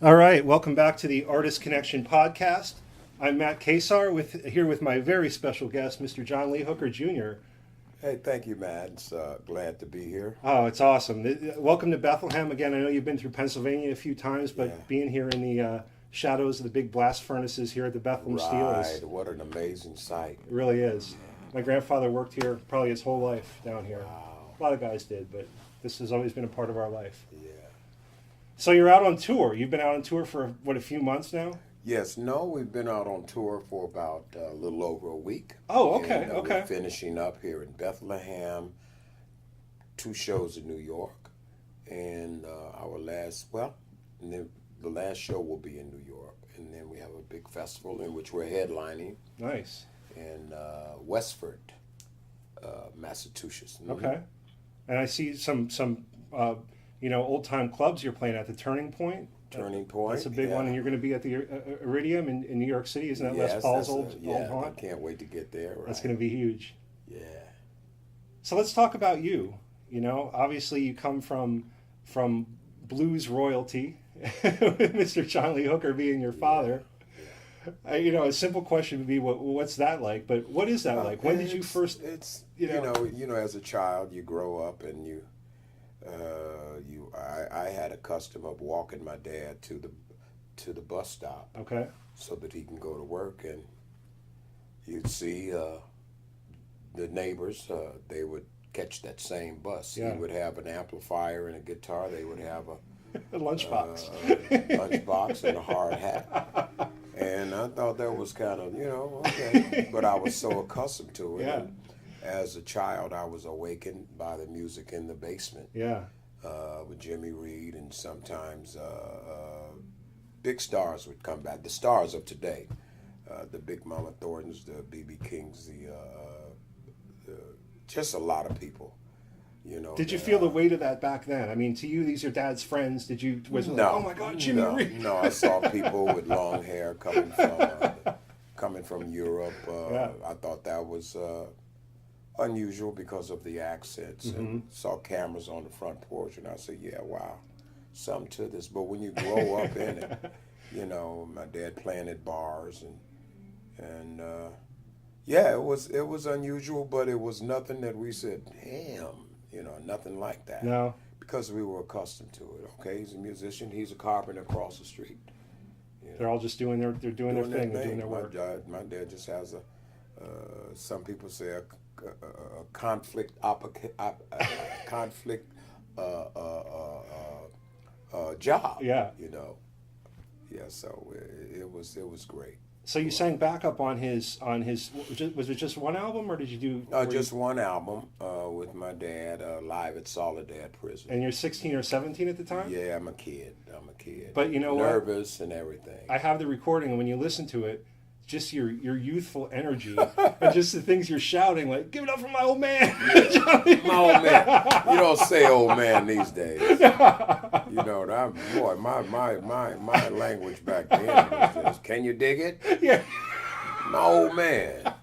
All right, welcome back to the Artist Connection podcast. I'm Matt Kasar here with my very special guest, Mr. John Lee Hooker Jr. Hey, thank you, Matt. It's glad to be here. Oh, it's awesome. Welcome to Bethlehem again. I know you've been through Pennsylvania a few times, but being here in the shadows of the big blast furnaces here at the Bethlehem Steel is what an amazing sight. It really is. My grandfather worked here probably his whole life down here. Wow. A lot of guys did, but this has always been a part of our life. Yeah. So you're out on tour. You've been out on tour for, a few months now? Yes, no, we've been out on tour for about a little over a week. Oh, okay, and, okay. We're finishing up here in Bethlehem, 2 shows in New York, and the last show will be in New York, and then we have a big festival in which we're headlining. Nice. In Westford, Massachusetts. Mm-hmm. Okay. And I see some old time clubs you're playing at, the Turning Point. Turning Point. That's a big one, and you're going to be at the Iridium in New York City. Isn't that yes, Les Paul's old I haunt? can't wait to get there. Right? That's going to be huge. Yeah. So let's talk about you. You know, obviously you come from blues royalty, Mr. John Lee Hooker being your father. A simple question would be, what's that like? But what is that like? When did you first? It's as a child you grow up and I had a custom of walking my dad to the bus stop. Okay. So that he can go to work, and you'd see the neighbors. They would catch that same bus. Yeah. He would have an amplifier and a guitar. They would have a lunchbox, lunchbox and a hard hat. And I thought that was kind of, okay. But I was so accustomed to it. Yeah. And as a child, I was awakened by the music in the basement. Yeah. With Jimmy Reed, and sometimes big stars would come back. The stars of today, the Big Mama Thorntons, the B.B. Kings, just a lot of people. Did you feel the weight of that back then? I mean, to you, these are Dad's friends. Did you? Was it like, oh my God, Jimmy Reed? No, I saw people with long hair coming from Europe. I thought that was unusual because of the accents, and saw cameras on the front porch, and I said, yeah, wow, something to this. But when you grow up in it, my dad playing at bars, and it was unusual, but it was nothing that we said, damn, nothing like that. No. Because we were accustomed to it. Okay, he's a musician, he's a carpenter across the street. They're all just doing their thing, they're doing their work. My dad just has some people say a conflict job. Yeah. Yeah. So it was great. So you sang backup on his. Was it just one album, or did you do? Just one album with my dad live at Soledad Prison. And you're 16 or 17 at the time. Yeah, I'm a kid. But you know nervous and everything. I have the recording, and when you listen to it, just your youthful energy and just the things you're shouting, like "Give it up for my old man." My old man. You don't say old man these days. My language back then was just, can you dig it? Yeah. My old man.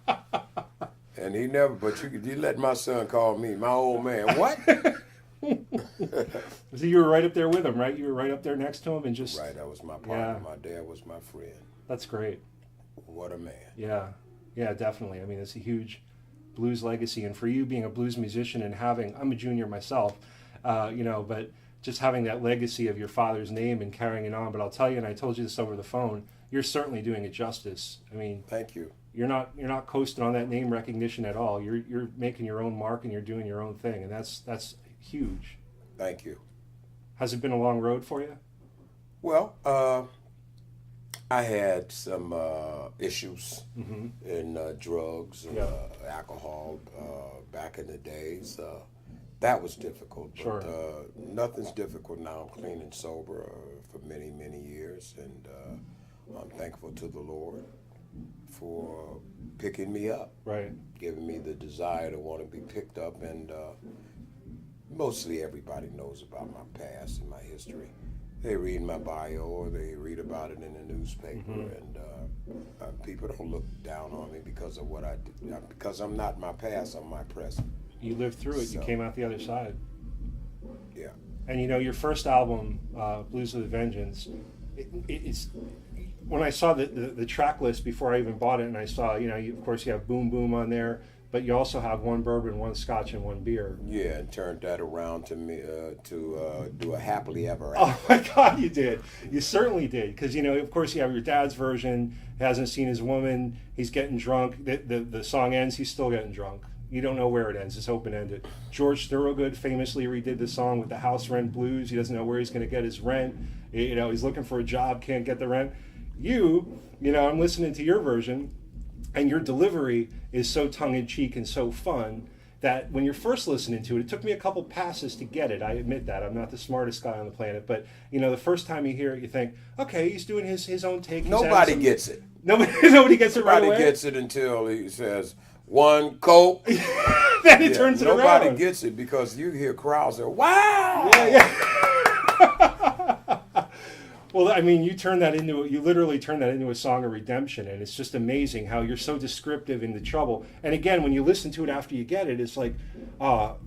And he never, but you let my son call me my old man. What? So you were right up there with him, right? You were right up there next to him, and just right. That was my partner. Yeah. My dad was my friend. That's great. What a man. Yeah, definitely. I mean, it's a huge blues legacy, and for you being a blues musician and I'm a junior myself, but just having that legacy of your father's name and carrying it on. But I'll tell you, and I told you this over the phone, you're certainly doing it justice. I mean, thank you. You're not coasting on that name recognition at all. You're making your own mark, and you're doing your own thing, and that's huge. Thank you. Has it been a long road for you? Well, I had some issues in drugs, alcohol back in the days. That was difficult. But, sure. Nothing's difficult now. I'm clean and sober for many, many years, and I'm thankful to the Lord for picking me up, right? Giving me the desire to want to be picked up, and mostly everybody knows about my past and my history. They read my bio or they read about it in the newspaper, and people don't look down on me because of what I do. Because I'm not my past, I'm my present. You lived through it. You came out the other side. Yeah. And your first album, Blues with a Vengeance, it's when I saw the track list before I even bought it, and I saw, of course you have Boom Boom on there, but you also have one bourbon, one scotch, and one beer. Yeah, and turned that around to me to do a happily ever Oh after. my God, you did. You certainly did. Because, of course, you have your dad's version. He hasn't seen his woman. He's getting drunk. The song ends. He's still getting drunk. You don't know where it ends. It's open-ended. George Thorogood famously redid the song with the house rent blues. He doesn't know where he's going to get his rent. He's looking for a job, can't get the rent. I'm listening to your version, and your delivery is so tongue-in-cheek and so fun that when you're first listening to it, it took me a couple passes to get it. I admit that. I'm not the smartest guy on the planet. But, the first time you hear it, you think, okay, he's doing his own take. Nobody gets it. Nobody gets it right away? Nobody gets it until he says, one Coke. Then he turns it around. Nobody gets it because you hear crowds that, wow! Yeah. Well, I mean, you literally turn that into a song of redemption, and it's just amazing how you're so descriptive in the trouble. And again, when you listen to it after you get it, it's like,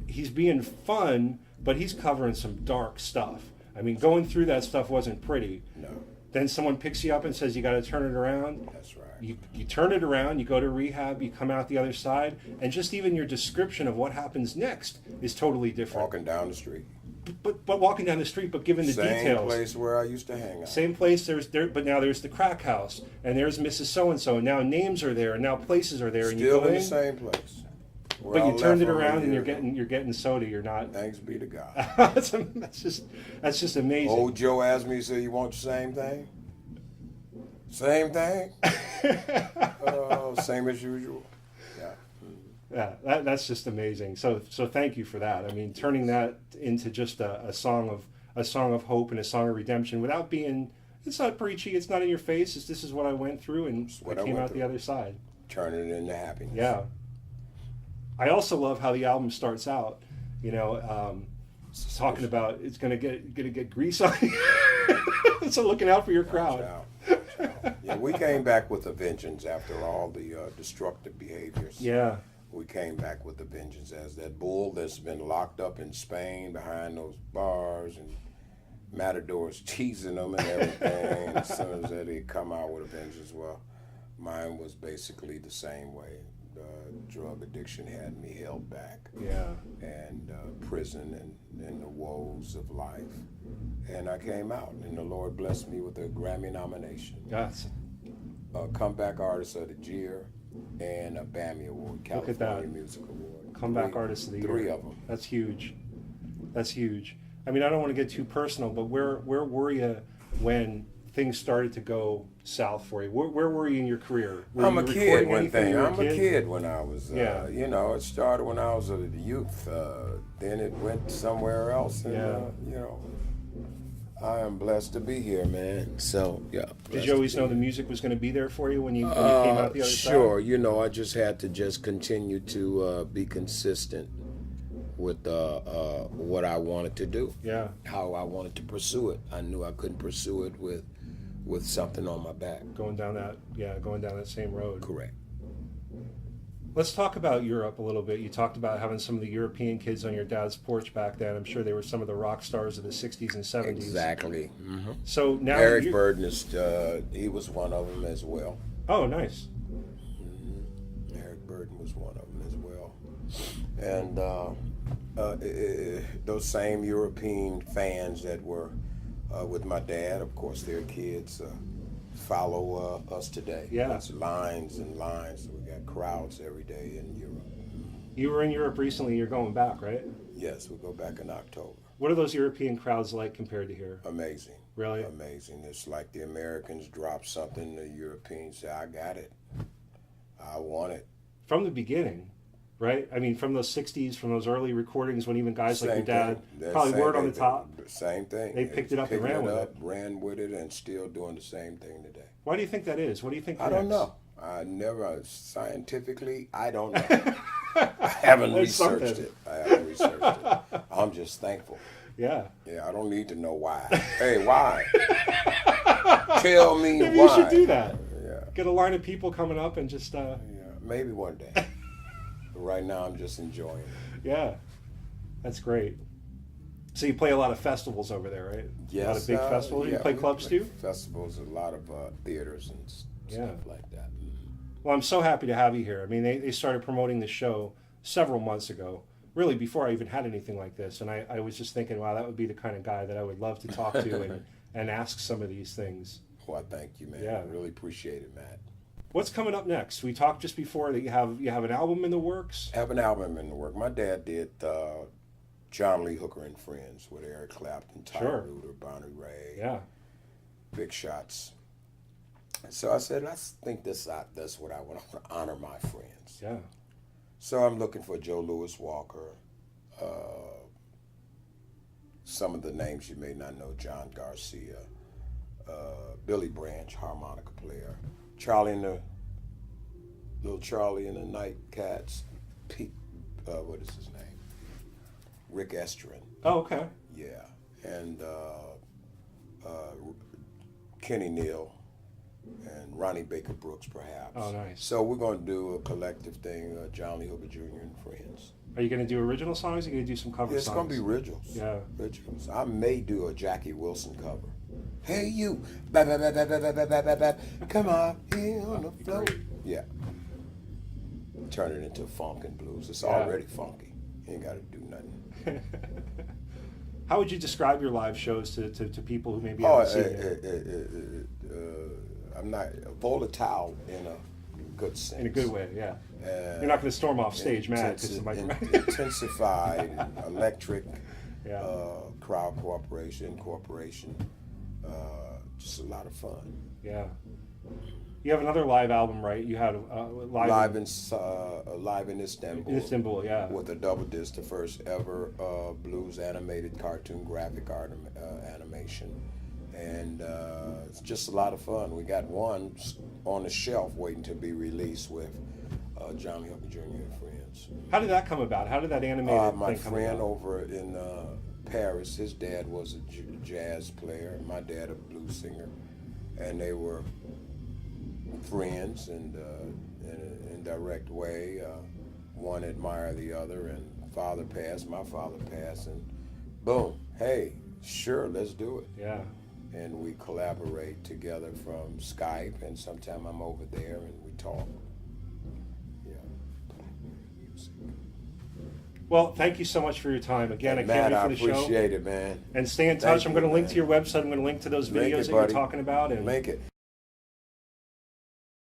he's being fun, but he's covering some dark stuff. I mean, going through that stuff wasn't pretty. No. Then someone picks you up and says, you got to turn it around. That's right. You turn it around, you go to rehab, you come out the other side, and just even your description of what happens next is totally different. Walking down the street. But walking down the street, but given the details. Same place where I used to hang out. Same place. But now there's the crack house, and there's Mrs. So and So, and now names are there, and now places are there, and you Still go in the same place. But you turned it around, and you're getting soda. You're not. Thanks be to God. that's just amazing. Old Joe asked me, he said, "You want the same thing? Same thing? Same as usual." Yeah, that's just amazing. So thank you for that. I mean, turning that into just a song of hope and a song of redemption without being. It's not preachy. It's not in your face. This is what I went through, and I came out the other side. Turning it into happiness. Yeah. I also love how the album starts out. Talking about it's gonna get grease on you. So looking out for your crowd. Yeah, we came back with a vengeance after all the destructive behaviors. Yeah. We came back with a vengeance as that bull that's been locked up in Spain behind those bars and matadors teasing them and everything. And as soon as they come out with a vengeance, well, mine was basically the same way. Drug addiction had me held back. Yeah. And prison and the woes of life. And I came out, and the Lord blessed me with a Grammy nomination. Yes. A Comeback Artist of the Year and a BAMI Award, California Music Award. Comeback Artist of the Year. 3 of them. That's huge. That's huge. I mean, I don't want to get too personal, but where were you when things started to go south for you? Where were you in your career? I'm a kid when I was, it started when I was a youth. Then it went somewhere else. And, I am blessed to be here, man. So, yeah. Did you always know the music was going to be there for you when you came out the other side? Sure. I just had to continue to be consistent with what I wanted to do. Yeah. How I wanted to pursue it. I knew I couldn't pursue it with something on my back. Going down that same road. Correct. Let's talk about Europe a little bit. You talked about having some of the European kids on your dad's porch back then. I'm sure they were some of the rock stars of the 60s and 70s. Exactly. Mm-hmm. So now Eric Burden he was one of them as well. Oh, nice. Mm-hmm. Eric Burden was one of them as well. And those same European fans that were with my dad, of course, their kids follow us today. Yeah. It's lines and lines. We got crowds every day in Europe. You were in Europe recently. You're going back, right? Yes, we go back in October. What are those European crowds like compared to here? Amazing. Really? Amazing. It's like the Americans drop something, the Europeans say, I got it. I want it. From the beginning, right? I mean, from those 60s, from those early recordings when even guys like your dad, probably Word on the Top. Same thing. They picked it up and ran with it, and still doing the same thing today. Why do you think that is? What do you think? I don't know. I never, scientifically, I don't know. I haven't researched it. I'm just thankful. Yeah. Yeah, I don't need to know why. Hey, why? Tell me Maybe why. You should do that. Yeah. Get a line of people coming up and just... Yeah, maybe one day. But right now, I'm just enjoying it. Yeah. That's great. So you play a lot of festivals over there, right? Yes. A lot of big festivals. You play clubs too? Festivals, a lot of theaters and stuff like that. Well, I'm so happy to have you here. I mean, they started promoting the show several months ago, really before I even had anything like this. And I was just thinking, wow, that would be the kind of guy that I would love to talk to and ask some of these things. Well, thank you, man. Yeah. I really appreciate it, Matt. What's coming up next? We talked just before that you have an album in the works. I have an album in the work. My dad did John Lee Hooker and Friends with Eric Clapton, Ty Reuter, Bonnie Raitt, Big Shots. So I said, let's think this out. That's what I want. I want to honor my friends. Yeah. So I'm looking for Joe Louis Walker, some of the names you may not know, John Garcia, Billy Branch, harmonica player, Little Charlie and the Nightcats, what is his name? Rick Estrin. Oh, okay. Yeah, and Kenny Neal and Ronnie Baker Brooks, perhaps. Oh, nice. So we're going to do a collective thing, John Lee Hooker Jr. and Friends. Are you going to do original songs? Or are you going to do some cover songs? It's going to be originals. Yeah. Originals. I may do a Jackie Wilson cover. Hey, you. Ba, ba, ba, ba, ba, ba, ba, ba, ba. Come on, here on the floor. Yeah. Turn it into funk and blues. It's already funky. You ain't got to do nothing. How would you describe your live shows to people who maybe haven't seen it? I'm not volatile in a good sense. In a good way, yeah. You're not going to storm off stage mad because somebody... Intensified, electric, yeah. crowd cooperation, just a lot of fun. Yeah. You have another live album, right? You had live in Istanbul. In Istanbul, yeah. With a double disc, the first ever blues animated cartoon graphic art animation, and it's just a lot of fun. We got one on the shelf waiting to be released with John Lee Hooker Jr. and Friends. How did that come about? How did that animated my thing come friend about? over in Paris, his dad was a jazz player, my dad a blues singer, and they were friends and in an indirect way. One admired the other, and father passed, my father passed, and boom, hey, sure, let's do it. Yeah. And we collaborate together from Skype, and sometime I'm over there and we talk. Yeah. Well, thank you so much for your time. Again, And I can't Matt, wait for the show. I appreciate it, man. And stay in touch. Thank I'm going to you, link man. to your website. I'm going to link to those Link videos it, that you're buddy. talking about. And Link it.